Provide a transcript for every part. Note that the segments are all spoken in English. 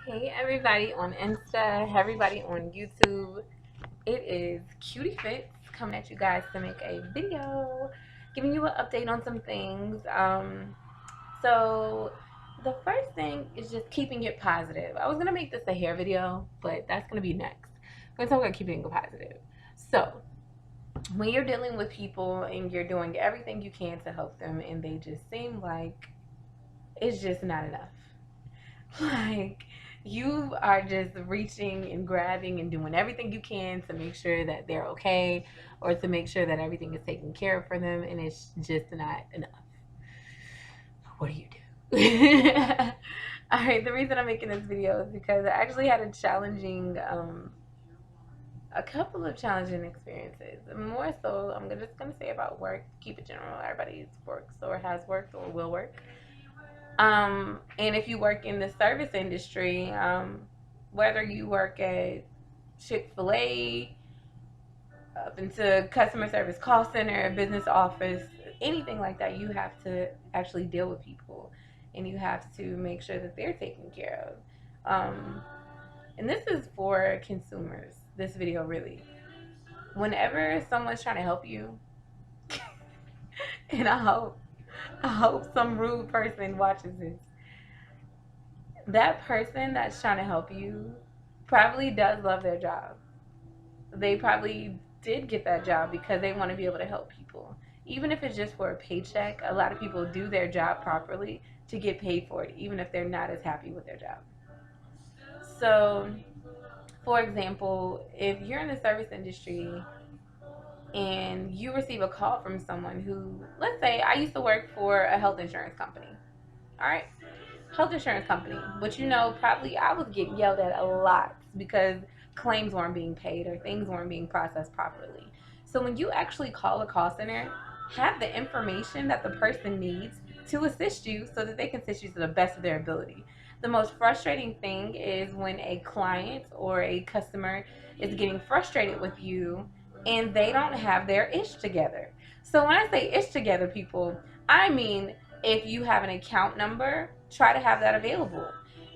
Hey everybody on Insta, everybody on YouTube. It is Cutie Fits coming at you guys to make a video, giving you an update on some things. So the first thing is just keeping it positive. I was gonna make this a hair video, but that's gonna be next. We're gonna talk about keeping it positive. So when you're dealing with people and you're doing everything you can to help them, and they just seem like it's just not enough. Like you are just reaching and grabbing and doing everything you can to make sure that they're okay or to make sure that everything is taken care of for them, and it's just not enough. What do you do? All right, the reason I'm making this video is because I actually had a couple of challenging experiences. More so, just gonna say about work. Keep it general. Everybody works or has worked or will work. And if you work in the service industry, whether you work at Chick-fil-A, up into customer service call center, business office, anything like that, you have to actually deal with people and you have to make sure that they're taken care of. And this is for consumers, this video really. Whenever someone's trying to help you, and I hope some rude person watches this, that person that's trying to help you probably does love their job. They probably did get that job because they want to be able to help people. Even if it's just for a paycheck, a lot of people do their job properly to get paid for it, even if they're not as happy with their job. So, for example, if you're in the service industry and you receive a call from someone who, let's say, I used to work for a health insurance company. All right, health insurance company, but probably I was getting yelled at a lot because claims weren't being paid or things weren't being processed properly. So when you actually call a call center, have the information that the person needs to assist you so that they can assist you to the best of their ability. The most frustrating thing is when a client or a customer is getting frustrated with you and they don't have their ish together. So when I say ish together, people, I mean if you have an account number, try to have that available.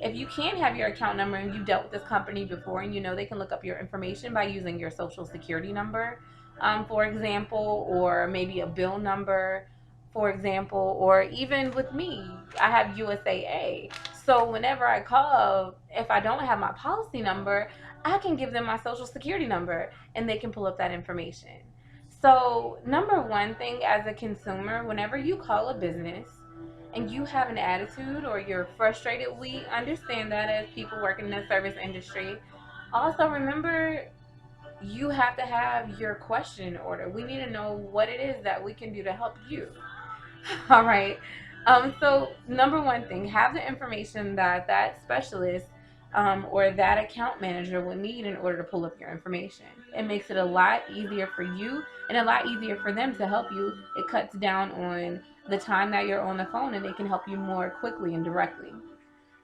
If you can't have your account number and you've dealt with this company before and they can look up your information by using your social security number, for example, or maybe a bill number, for example, or even with me, I have USAA. So whenever I call, if I don't have my policy number, I can give them my social security number and they can pull up that information. So, number one thing as a consumer, whenever you call a business and you have an attitude or you're frustrated, we understand that as people working in the service industry. Also, remember you have to have your question in order. We need to know what it is that we can do to help you. All right. So number one thing, have the information that that specialist or that account manager will need in order to pull up your information. It makes it a lot easier for you and a lot easier for them to help you. It cuts down on the time that you're on the phone and they can help you more quickly and directly.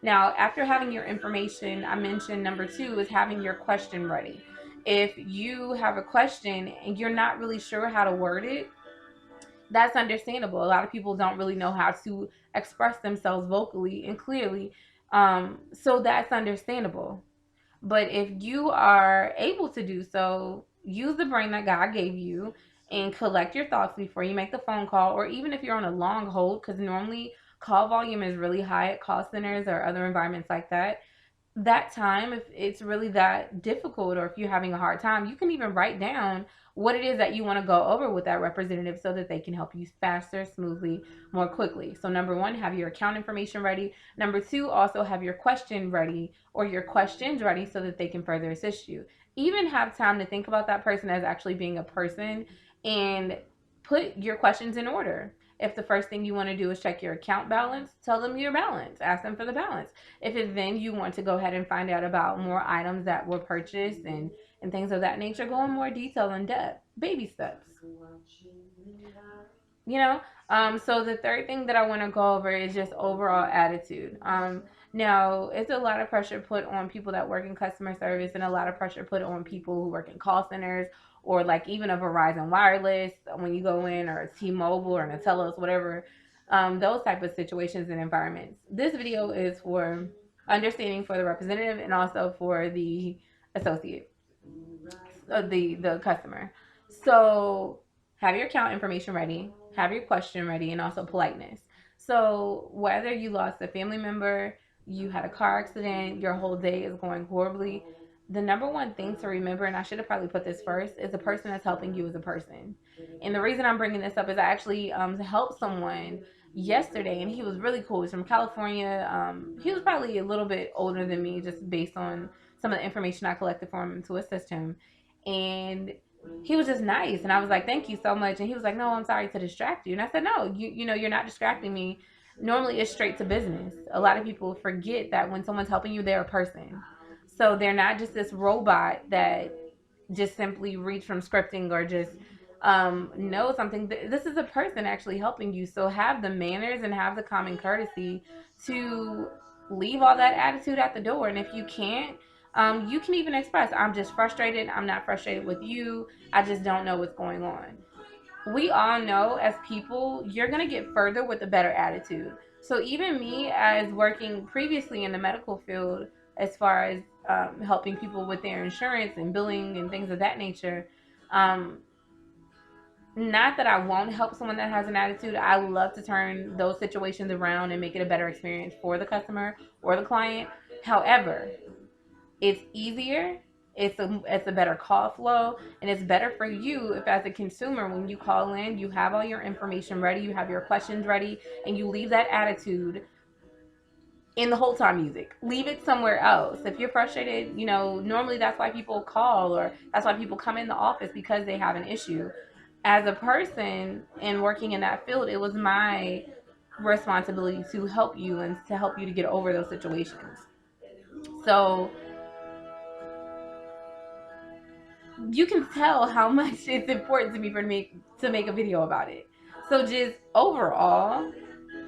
Now, after having your information, I mentioned number two is having your question ready. If you have a question and you're not really sure how to word it, that's understandable. A lot of people don't really know how to express themselves vocally and clearly. So that's understandable. But if you are able to do so, use the brain that God gave you and collect your thoughts before you make the phone call, or even if you're on a long hold, because normally call volume is really high at call centers or other environments like that. That time, if it's really that difficult or if you're having a hard time, you can even write down what it is that you want to go over with that representative so that they can help you faster, smoothly, more quickly. So, number one, have your account information ready. Number two, also have your question ready or your questions ready so that they can further assist you. Even have time to think about that person as actually being a person and put your questions in order. If the first thing you want to do is check your account balance, tell them your balance. Ask them for the balance. If it's then you want to go ahead and find out about more items that were purchased and things of that nature, go in more detail and depth. Baby steps. You know? So the third thing that I want to go over is just overall attitude. Now, it's a lot of pressure put on people that work in customer service and a lot of pressure put on people who work in call centers or like even a Verizon Wireless when you go in or a T-Mobile or an Telos, whatever, those type of situations and environments. This video is for understanding for the representative and also for the associate, the customer. So have your account information ready, have your question ready, and also politeness. So whether you lost a family member, you had a car accident, your whole day is going horribly, the number one thing to remember, and I should have probably put this first, is the person that's helping you as a person. And the reason I'm bringing this up is I actually helped someone yesterday, and he was really cool. He's from California. He was probably a little bit older than me, just based on some of the information I collected for him to assist him. And he was just nice, and I was like, thank you so much. And he was like, no, I'm sorry to distract you. And I said, no, you know, you're not distracting me. Normally it's straight to business. A lot of people forget that when someone's helping you, they're a person. So they're not just this robot that just simply read from scripting or just know something. This is a person actually helping you. So have the manners and have the common courtesy to leave all that attitude at the door. And if you can't, you can even express, I'm just frustrated. I'm not frustrated with you. I just don't know what's going on. We all know as people, you're going to get further with a better attitude. So even me, as working previously in the medical field, as far as helping people with their insurance and billing and things of that nature, um, not that I won't help someone that has an attitude. I love to turn those situations around and make it a better experience for the customer or the client. However, it's easier, it's a better call flow, and it's better for you if, as a consumer, when you call in, you have all your information ready, you have your questions ready, and you leave that attitude in the whole time music. Leave it somewhere else. If you're frustrated, you know, normally that's why people call, or that's why people come in the office, because they have an issue. As a person and working in that field, it was my responsibility to help you and to help you to get over those situations. So you can tell how much it's important to me for me to make a video about it. So just overall,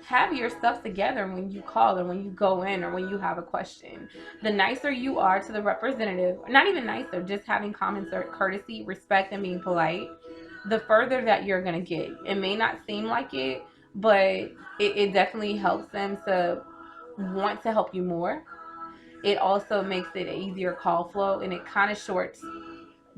have your stuff together when you call or when you go in or when you have a question. The nicer you are to the representative, not even nicer, just having common courtesy, respect, and being polite, the further that you're gonna get. It may not seem like it, but it definitely helps them to want to help you more. It also makes it an easier call flow, and it kind of shorts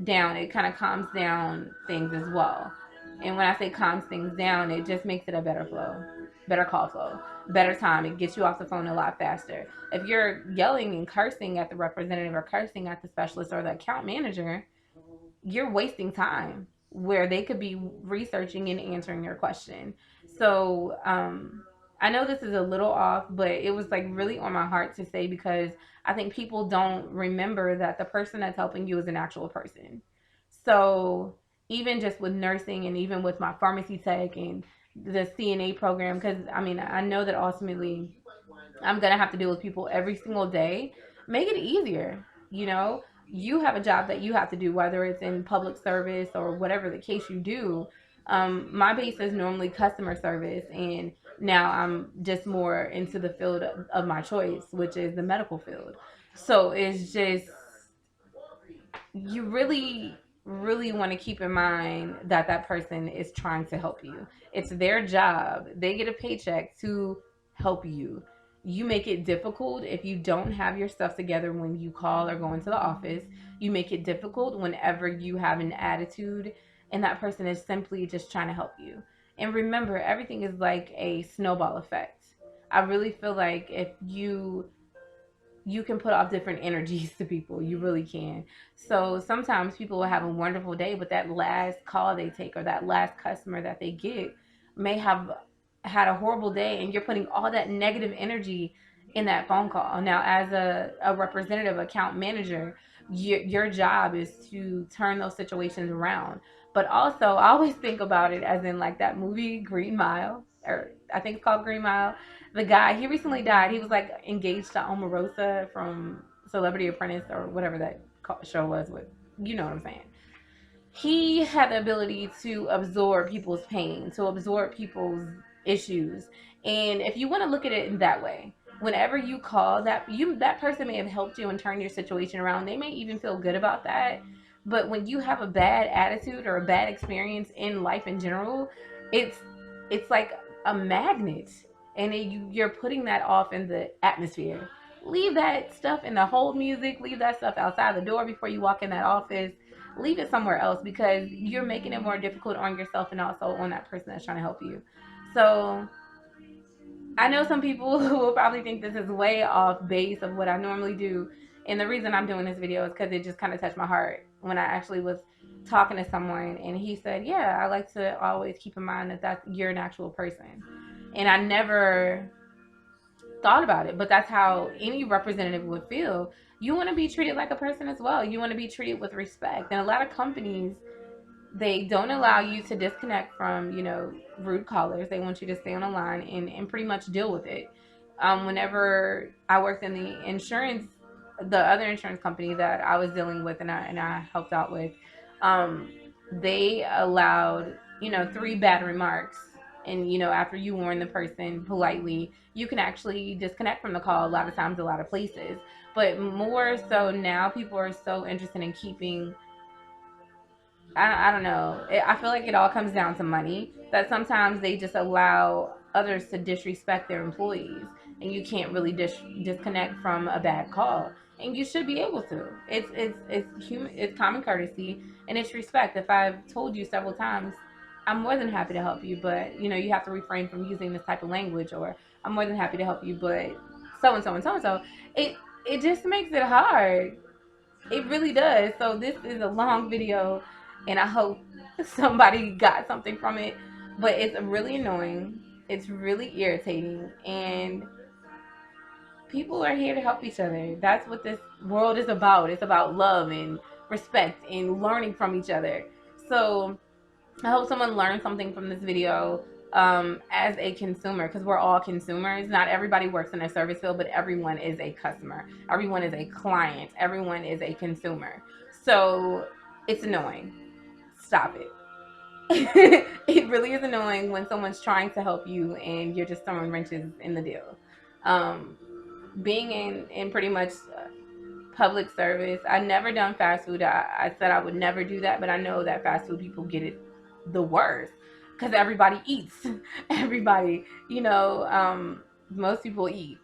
down, it kind of calms down things as well. And when I say calms things down, it just makes it a better flow, better call flow, better time. It gets you off the phone a lot faster. If you're yelling and cursing at the representative or cursing at the specialist or the account manager, you're wasting time where they could be researching and answering your question. So I know this is a little off, but it was like really on my heart to say, because I think people don't remember that the person that's helping you is an actual person. So even just with nursing, and even with my pharmacy tech and the CNA program, because I mean, I know that ultimately I'm gonna have to deal with people every single day. Make it easier. You know, you have a job that you have to do, whether it's in public service or whatever the case you do. My base is normally customer service, and now I'm just more into the field of my choice, which is the medical field. So it's just, you really really want to keep in mind that that person is trying to help you. It's their job. They get a paycheck to help you. You make it difficult if you don't have your stuff together when you call or go into the office. You make it difficult whenever you have an attitude and that person is simply just trying to help you. And remember, everything is like a snowball effect. I really feel like if you can put off different energies to people. You really can. So sometimes people will have a wonderful day, but that last call they take or that last customer that they get may have had a horrible day, and you're putting all that negative energy in that phone call. Now, as a representative account manager, your job is to turn those situations around. But also, I always think about it as in like that movie Green Mile, or I think it's called Green Mile. The guy, he recently died. He was like engaged to Omarosa from Celebrity Apprentice or whatever that show was with, you know what I'm saying. He had the ability to absorb people's pain, to absorb people's issues. And if you want to look at it in that way, whenever you call, that person may have helped you and turned your situation around. They may even feel good about that. But when you have a bad attitude or a bad experience in life in general, it's it's like a magnet, and you're putting that off in the atmosphere. leave that stuff in the hold music, leave that stuff outside the door before you walk in that office. Leave it somewhere else, because you're making it more difficult on yourself and also on that person that's trying to help you. So I know some people will probably think this is way off base of what I normally do. And the reason I'm doing this video is because it just kind of touched my heart when I actually was talking to someone and he said, yeah, I like to always keep in mind that you're an actual person. And I never thought about it, but that's how any representative would feel. You want to be treated like a person as well. You want to be treated with respect. And a lot of companies, they don't allow you to disconnect from, rude callers. They want you to stay on the line and pretty much deal with it. Whenever I worked in the other insurance company that I was dealing with and I helped out with, they allowed, 3 bad remarks. And, after you warn the person politely, you can actually disconnect from the call a lot of times, a lot of places. But more so now, people are so interested in keeping, I don't know. I feel like it all comes down to money, that sometimes they just allow others to disrespect their employees, and you can't really disconnect from a bad call. And you should be able to. It's human. It's common courtesy, and it's respect. If I've told you several times, I'm more than happy to help you, but you have to refrain from using this type of language, or I'm more than happy to help you, but so and so and so and so. It just makes it hard. It really does. So this is a long video, and I hope somebody got something from it. But it's really annoying. It's really irritating. And people are here to help each other. That's what this world is about. It's about love and respect and learning from each other. So I hope someone learned something from this video. As a consumer, because we're all consumers. Not everybody works in a service field, but everyone is a customer. Everyone is a client. Everyone is a consumer. So it's annoying. Stop it. It really is annoying when someone's trying to help you and you're just throwing wrenches in the deal. Being in pretty much public service, I've never done fast food. I said I would never do that, but I know that fast food people get it the worst. Because everybody eats. Everybody, most people eat.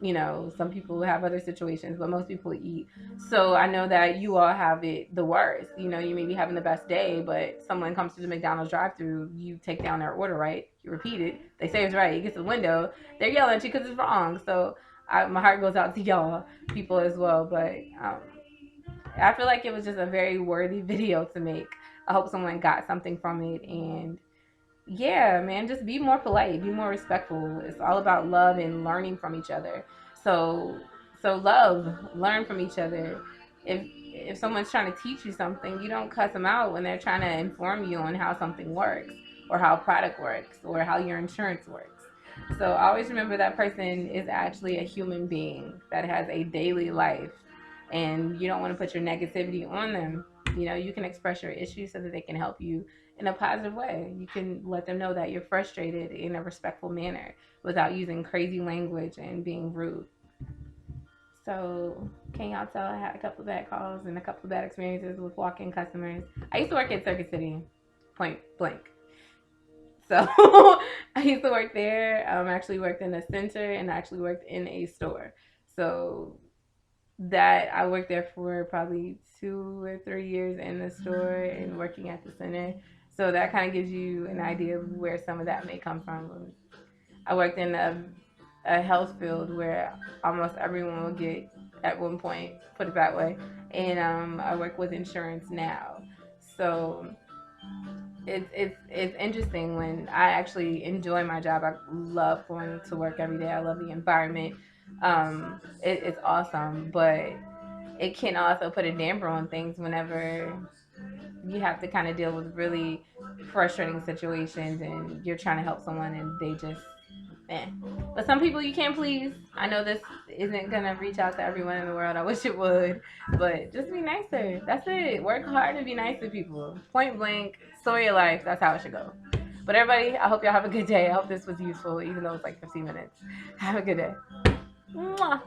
Some people have other situations, but most people eat. So I know that you all have it the worst. You may be having the best day, but someone comes to the McDonald's drive-thru, you take down their order, right? You repeat it. They say it's right. You get to the window. They're yelling at you because it's wrong. So my heart goes out to y'all people as well. But I feel like it was just a very worthy video to make. I hope someone got something from it. And yeah, man, just be more polite, be more respectful. It's all about love and learning from each other. So learn from each other. If someone's trying to teach you something, you don't cuss them out when they're trying to inform you on how something works, or how a product works, or how your insurance works. So always remember that person is actually a human being that has a daily life, and you don't want to put your negativity on them. You can express your issues so that they can help you in a positive way. You can let them know that you're frustrated in a respectful manner without using crazy language and being rude. So, can y'all tell I had a couple of bad calls and a couple of bad experiences with walk-in customers? I used to work at Circuit City, point blank. So, I used to work there. I actually worked in a center and I actually worked in a store. So, that I worked there for probably 2 or 3 years in the store and working at the center. So that kind of gives you an idea of where some of that may come from. I worked in a health field where almost everyone will get at one point, put it that way. And I work with insurance now. So it's interesting when I actually enjoy my job. I love going to work every day. I love the environment. It's awesome, but it can also put a damper on things whenever you have to kind of deal with really frustrating situations and you're trying to help someone and they just But some people you can't please. I know this isn't gonna reach out to everyone in the world. I wish it would, but just be nicer. That's it. Work hard and be nice to people. Point blank, story of life. That's how it should go. But everybody, I hope y'all have a good day. I hope this was useful, even though it's like 15 minutes. Have a good day. Mwah.